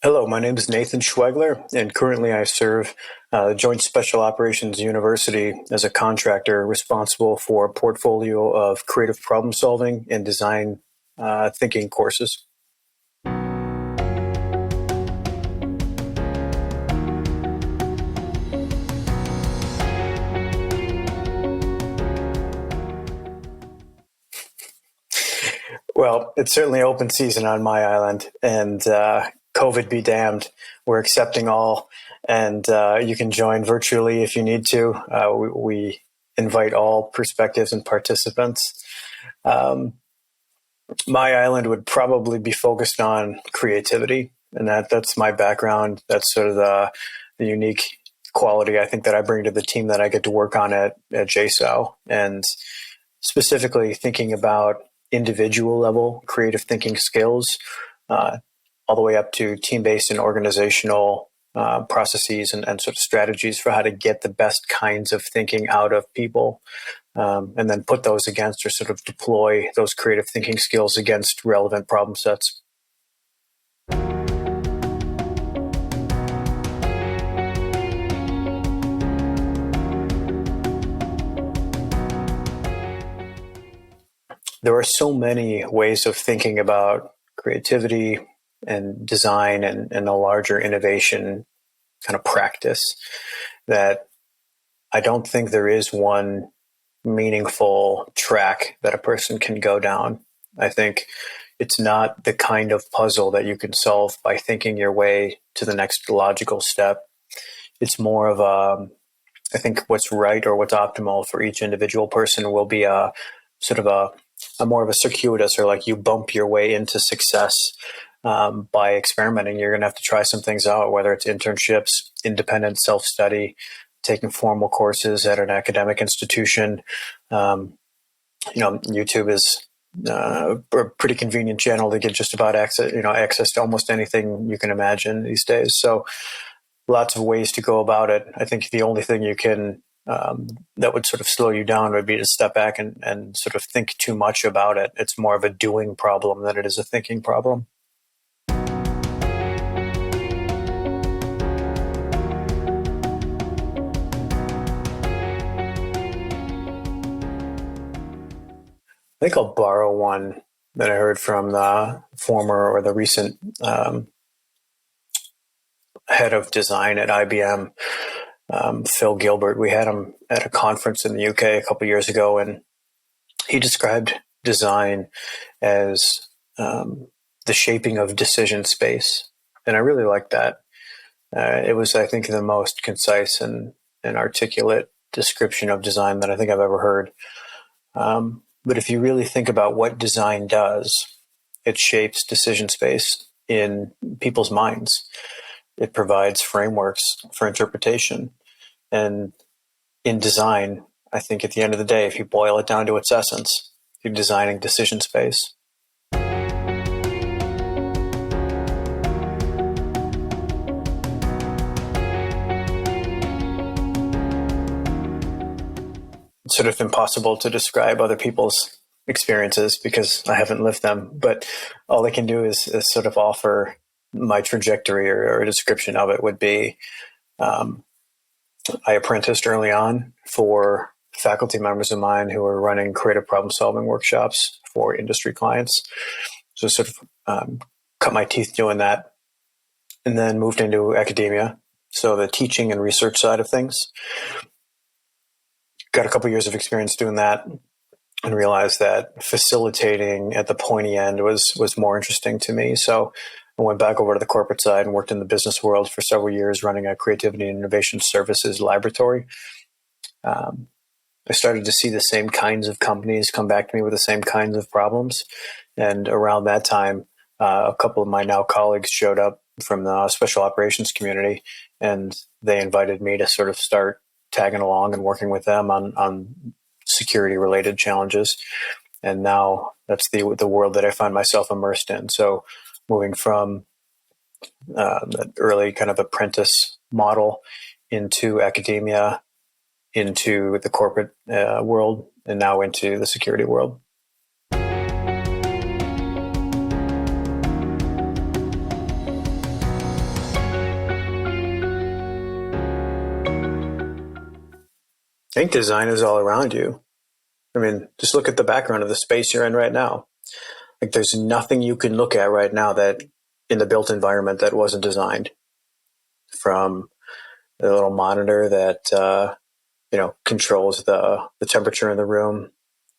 Hello, my name is Nathan Schwegler, and currently I serve Joint Special Operations University as a contractor responsible for a portfolio of creative problem solving and design thinking courses. Well, it's certainly open season on my island, and COVID be damned. We're accepting all, and you can join virtually if you need to. We invite all perspectives and participants. Um, my island would probably be focused on creativity, and that's my background. That's sort of the unique quality I think that I bring to the team that I get to work on at JSOW, and specifically thinking about individual level creative thinking skills, uh, all the way up to team-based and organizational processes and sort of strategies for how to get the best kinds of thinking out of people, and then put those against or sort of deploy those creative thinking skills against relevant problem sets. There are so many ways of thinking about creativity and design and a larger innovation kind of practice that I don't think there is one meaningful track that a person can go down. I think it's not the kind of puzzle that you can solve by thinking your way to the next logical step. It's more of I think what's right or what's optimal for each individual person will be a sort of a more of a circuitous, or like you bump your way into success by experimenting. You're going to have to try some things out, whether it's internships, independent self-study, taking formal courses at an academic institution. YouTube is a pretty convenient channel to get just about access to almost anything you can imagine these days. So lots of ways to go about it. I think the only thing you can that would sort of slow you down would be to step back and sort of think too much about it. It's more of a doing problem than it is a thinking problem. I think I'll borrow one that I heard from the former or the recent head of design at IBM, Phil Gilbert. We had him at a conference in the UK a couple years ago, and he described design as the shaping of decision space. And I really liked that. It was, I think, the most concise and articulate description of design that I think I've ever heard. But if you really think about what design does, it shapes decision space in people's minds. It provides frameworks for interpretation. And in design, I think at the end of the day, if you boil it down to its essence, you're designing decision space. It's sort of impossible to describe other people's experiences because I haven't lived them, but all I can do is sort of offer my trajectory, or a description of it would be, I apprenticed early on for faculty members of mine who were running creative problem solving workshops for industry clients. So sort of cut my teeth doing that, and then moved into academia. So the teaching and research side of things. Got a couple years of experience doing that, and realized that facilitating at the pointy end was more interesting to me. So I went back over to the corporate side and worked in the business world for several years, running a creativity and innovation services laboratory. I started to see the same kinds of companies come back to me with the same kinds of problems. And around that time, a couple of my now colleagues showed up from the special operations community, and they invited me to sort of start tagging along and working with them on security related challenges. And now that's the world that I find myself immersed in. So moving from that early kind of apprentice model into academia, into the corporate world, and now into the security world. think design is all around you. I mean, just look at the background of the space you're in right now. Like, there's nothing you can look at right now that in the built environment that wasn't designed, from the little monitor that controls the temperature in the room,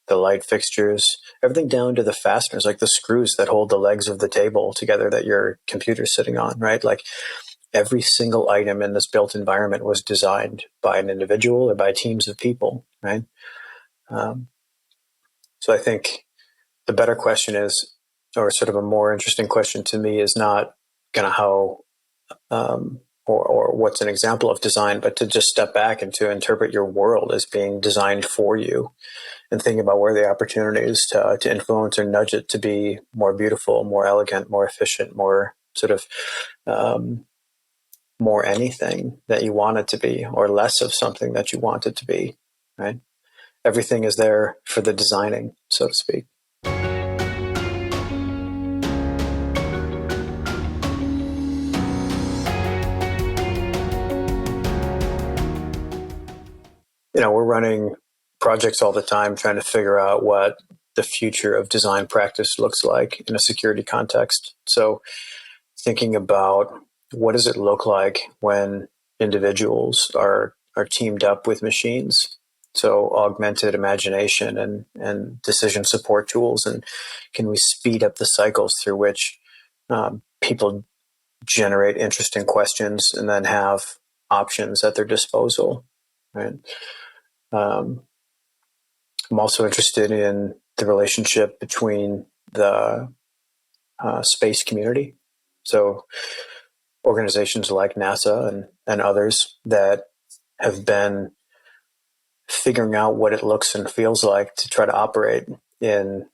the light fixtures, everything down to the fasteners, like the screws that hold the legs of the table together that your computer's sitting on, right? Like, every single item in this built environment was designed by an individual or by teams of people, right? So I think the better question is, or sort of a more interesting question to me, is not kind of how or what's an example of design, but to just step back and to interpret your world as being designed for you, and think about where the opportunities to influence or nudge it to be more beautiful, more elegant, more efficient, more sort of more anything that you want it to be, or less of something that you want it to be, right? Everything is there for the designing, so to speak. We're running projects all the time trying to figure out what the future of design practice looks like in a security context. So thinking about, what does it look like when individuals are teamed up with machines? So augmented imagination and decision support tools, and can we speed up the cycles through which people generate interesting questions and then have options at their disposal, right? I'm also interested in the relationship between the space community. So organizations like NASA and others that have been figuring out what it looks and feels like to try to operate in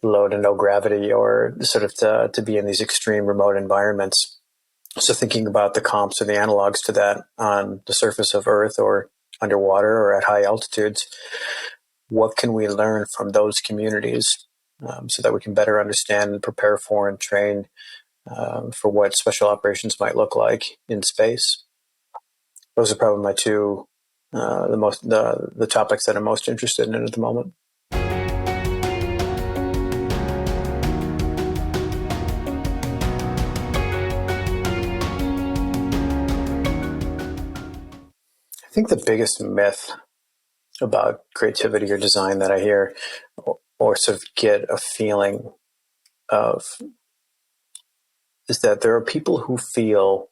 low to no gravity, or sort of to be in these extreme remote environments. So thinking about the comps or the analogs to that on the surface of Earth or underwater or at high altitudes, what can we learn from those communities so that we can better understand and prepare for and train for what special operations might look like in space? Those are probably my two the topics that I'm most interested in at the moment. I think the biggest myth about creativity or design that I hear, or sort of get a feeling of, is that there are people who feel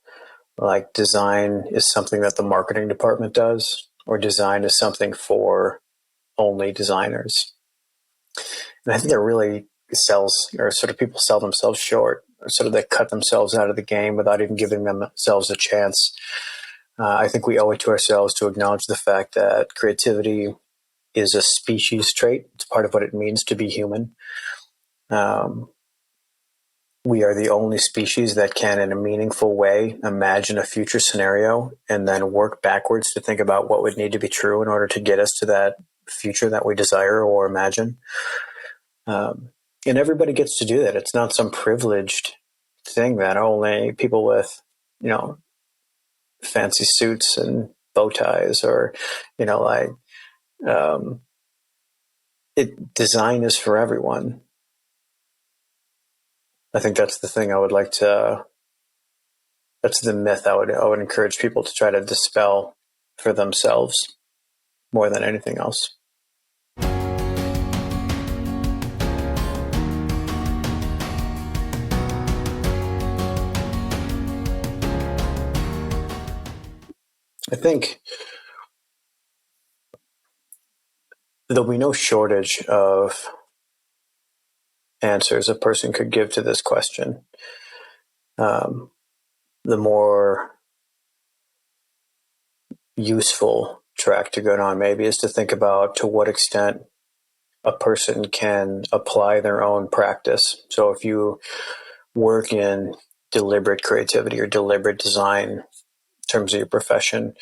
like design is something that the marketing department does, or design is something for only designers. And I think that really sells, or sort of people sell themselves short, or sort of they cut themselves out of the game without even giving themselves a chance. I think we owe it to ourselves to acknowledge the fact that creativity is a species trait. It's part of what it means to be human. We are the only species that can, in a meaningful way, imagine a future scenario and then work backwards to think about what would need to be true in order to get us to that future that we desire or imagine. And everybody gets to do that. It's not some privileged thing that only people with, fancy suits and bow ties, or, design is for everyone. I think that's the thing I would like to, that's the myth I would encourage people to try to dispel for themselves more than anything else. I think there'll be no shortage of answers a person could give to this question. The more useful track to go on maybe is to think about to what extent a person can apply their own practice. So if you work in deliberate creativity or deliberate design in terms of your profession,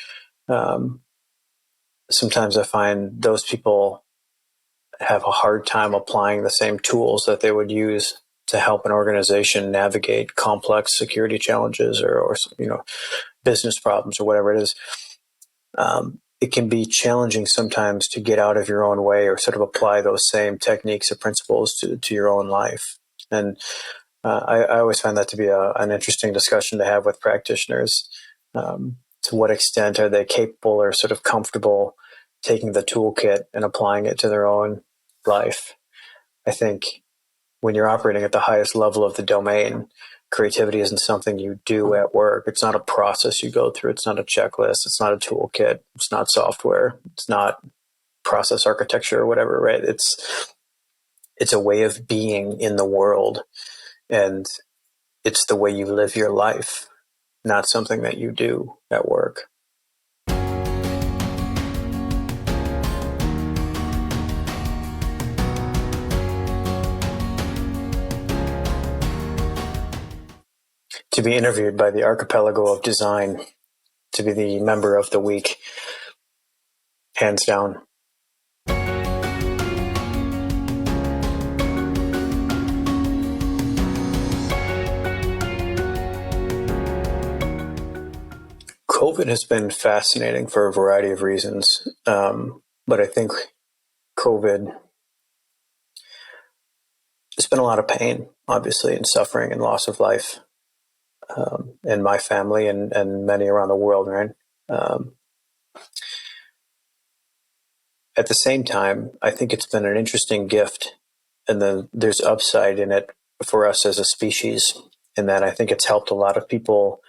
sometimes I find those people have a hard time applying the same tools that they would use to help an organization navigate complex security challenges or business problems or whatever it is. it can be challenging sometimes to get out of your own way or sort of apply those same techniques or principles to your own life. And I always find that to be an interesting discussion to have with practitioners. To what extent are they capable or sort of comfortable taking the toolkit and applying it to their own life? I think when you're operating at the highest level of the domain, creativity isn't something you do at work. It's not a process you go through. It's not a checklist. It's not a toolkit. It's not software. It's not process architecture or whatever, right? It's a way of being in the world, and it's the way you live your life, not something that you do at work. To be interviewed by the Archipelago of Design, to be the member of the week, hands down. COVID has been fascinating for a variety of reasons, but I think COVID, there's been a lot of pain, obviously, and suffering and loss of life in my family and many around the world, right? At the same time, I think it's been an interesting gift, and then there's upside in it for us as a species, in that I think it's helped a lot of people.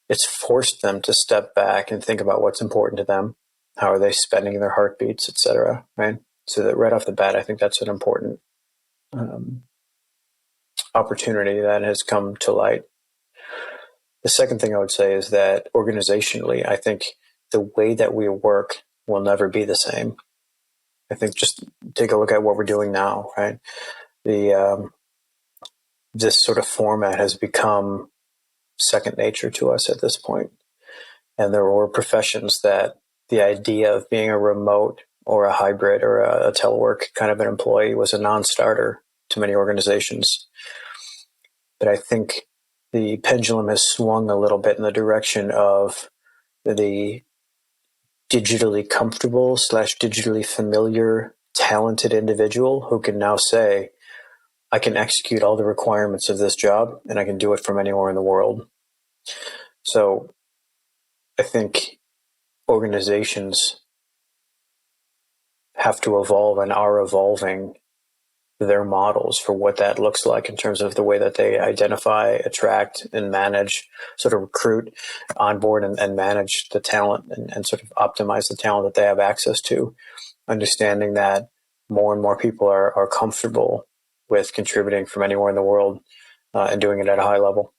It's forced them to step back and think about what's important to them. How are they spending their heartbeats, etc. Right? So that right off the bat, I think that's an important opportunity that has come to light. The second thing I would say is that organizationally, I think the way that we work will never be the same. I think just take a look at what we're doing now, right? This sort of format has become second nature to us at this point. And there were professions that the idea of being a remote or a hybrid or a telework kind of an employee was a non-starter to many organizations. But I think the pendulum has swung a little bit in the direction of the digitally comfortable / digitally familiar, talented individual who can now say, I can execute all the requirements of this job and I can do it from anywhere in the world. So I think organizations have to evolve and are evolving their models for what that looks like in terms of the way that they identify, attract, and manage, sort of recruit, onboard, and manage the talent and sort of optimize the talent that they have access to, understanding that more and more people are comfortable with contributing from anywhere in the world and doing it at a high level.